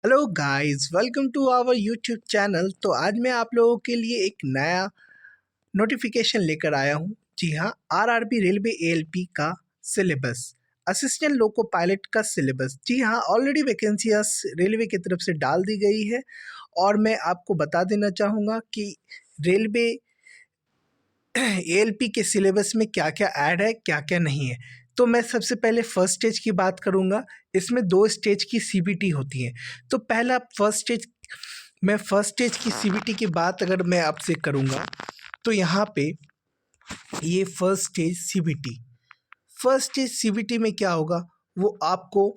Hello guys, welcome to our YouTube channel. तो आज मैं आप लोगों के लिए एक नया नोटिफिकेशन लेकर आया हूँ। जी हाँ, आरआरबी रेलवे एएलपी का सिलेबस, असिस्टेंट लोको पायलट का सिलेबस। जी हाँ, ऑलरेडी वैकेंसियाँ रेलवे की तरफ से डाल दी गई है और मैं आपको बता देना चाहूँगा कि रेलवे एएलपी के सिलेबस में क्या क्या ऐड है, क्या क्या नहीं है। तो मैं सबसे पहले फर्स्ट स्टेज की बात करूँगा। इसमें 2 स्टेज की सीबीटी होती है। तो पहला फर्स्ट स्टेज की सीबीटी की बात अगर मैं आपसे करूँगा तो यहाँ पे ये फर्स्ट स्टेज सीबीटी में क्या होगा वो आपको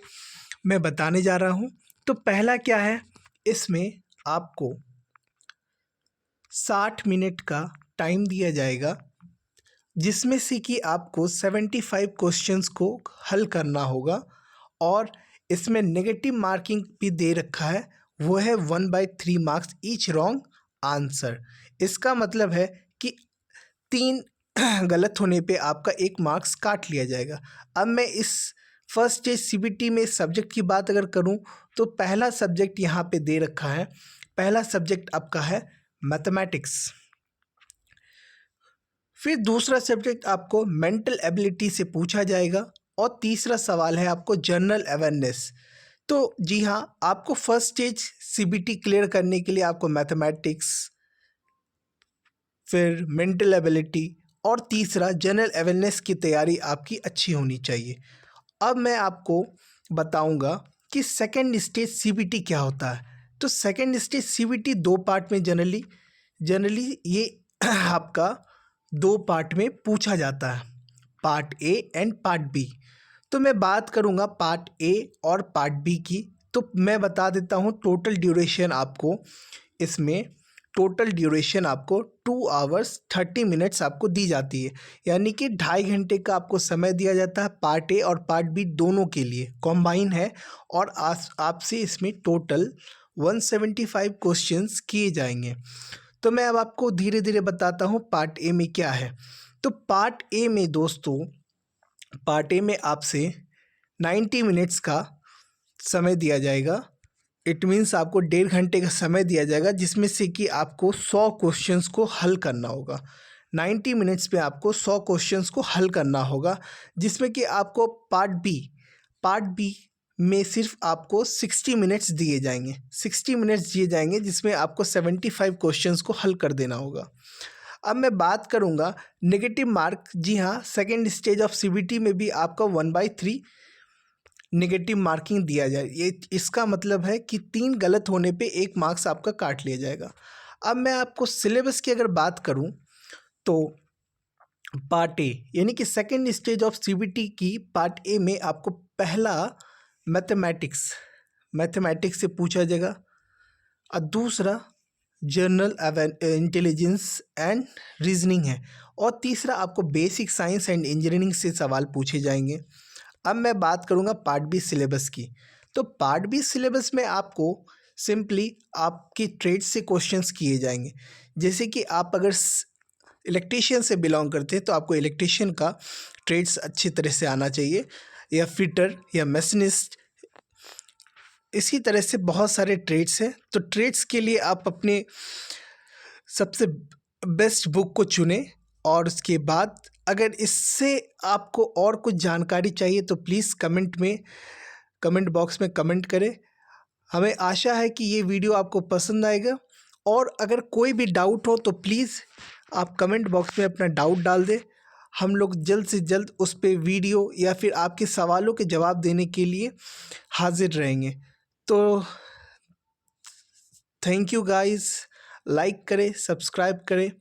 मैं बताने जा रहा हूँ। तो पहला क्या है, इसमें आपको 60 मिनट का टाइम दिया जाएगा, जिसमें से कि आपको 75 क्वेश्चंस को हल करना होगा और इसमें नेगेटिव मार्किंग भी दे रखा है, वो है 1/3 मार्क्स ईच रॉन्ग आंसर। इसका मतलब है कि 3 गलत होने पे आपका 1 मार्क्स काट लिया जाएगा। अब मैं इस फर्स्ट स्टेज सीबीटी में सब्जेक्ट की बात अगर करूं तो पहला सब्जेक्ट यहाँ पे दे रखा है। पहला सब्जेक्ट आपका है मैथमेटिक्स। फिर दूसरा सब्जेक्ट आपको मेंटल एबिलिटी से पूछा जाएगा और तीसरा सवाल है आपको जनरल अवेयरनेस। तो जी हाँ, आपको फर्स्ट स्टेज सीबीटी क्लियर करने के लिए आपको मैथमेटिक्स, फिर मेंटल एबिलिटी और तीसरा जनरल अवेयरनेस की तैयारी आपकी अच्छी होनी चाहिए। अब मैं आपको बताऊंगा कि सेकेंड स्टेज सीबीटी क्या होता है। तो सेकेंड स्टेज सीबीटी 2 पार्ट में जनरली ये आपका 2 पार्ट में पूछा जाता है, part A and part B. तो मैं बात करूंगा पार्ट ए और पार्ट बी की। तो मैं बता देता हूं टोटल ड्यूरेशन आपको 2 आवर्स 30 मिनट्स आपको दी जाती है, यानी कि 2.5 घंटे का आपको समय दिया जाता है। पार्ट ए और पार्ट बी दोनों के लिए कॉम्बाइन है और आपसे इसमें टोटल 175 क्वेश्चंस किए जाएंगे। तो मैं अब आपको धीरे धीरे बताता हूँ पार्ट ए में क्या है। तो पार्ट ए में दोस्तों, पार्ट ए में आपसे 90 मिनट्स का समय दिया जाएगा। इट मीन्स आपको 1.5 घंटे का समय दिया जाएगा, जिसमें से कि आपको 100 क्वेश्चंस को हल करना होगा। 90 मिनट्स में आपको 100 क्वेश्चंस को हल करना होगा, जिसमें कि आपको पार्ट बी में सिर्फ आपको 60 मिनट्स दिए जाएंगे जिसमें आपको 75 क्वेश्चंस को हल कर देना होगा। अब मैं बात करूंगा नेगेटिव मार्क। जी हाँ, सेकेंड स्टेज ऑफ सीबीटी में भी आपका 1/3 नेगेटिव मार्किंग दिया जाए। ये इसका मतलब है कि 3 गलत होने पे 1 मार्क्स आपका काट लिया जाएगा। अब मैं आपको सिलेबस की अगर बात करूं तो पार्ट ए यानी कि सेकेंड स्टेज ऑफ सीबीटी की पार्ट ए में आपको पहला मैथमेटिक्स से पूछा जाएगा और दूसरा जनरल इंटेलिजेंस एंड रीजनिंग है और तीसरा आपको बेसिक साइंस एंड इंजीनियरिंग से सवाल पूछे जाएंगे। अब मैं बात करूंगा पार्ट बी सिलेबस की। तो पार्ट बी सिलेबस में आपको सिंपली आपके ट्रेड से क्वेश्चंस किए जाएंगे। जैसे कि आप अगर इलेक्ट्रीशियन से बिलोंग करते हैं तो आपको इलेक्ट्रीशियन का ट्रेड्स अच्छी तरह से आना चाहिए, या फिटर या मशीनिस्ट। इसी तरह से बहुत सारे ट्रेड्स हैं। तो ट्रेड्स के लिए आप अपने सबसे बेस्ट बुक को चुनें और उसके बाद अगर इससे आपको और कुछ जानकारी चाहिए तो प्लीज़ कमेंट बॉक्स में कमेंट करें। हमें आशा है कि ये वीडियो आपको पसंद आएगा और अगर कोई भी डाउट हो तो प्लीज़ आप कमेंट बॉक्स में अपना डाउट डाल दें। हम लोग जल्द से जल्द उस पे वीडियो या फिर आपके सवालों के जवाब देने के लिए हाजिर रहेंगे। तो थैंक यू गाइस, लाइक करें, सब्सक्राइब करें।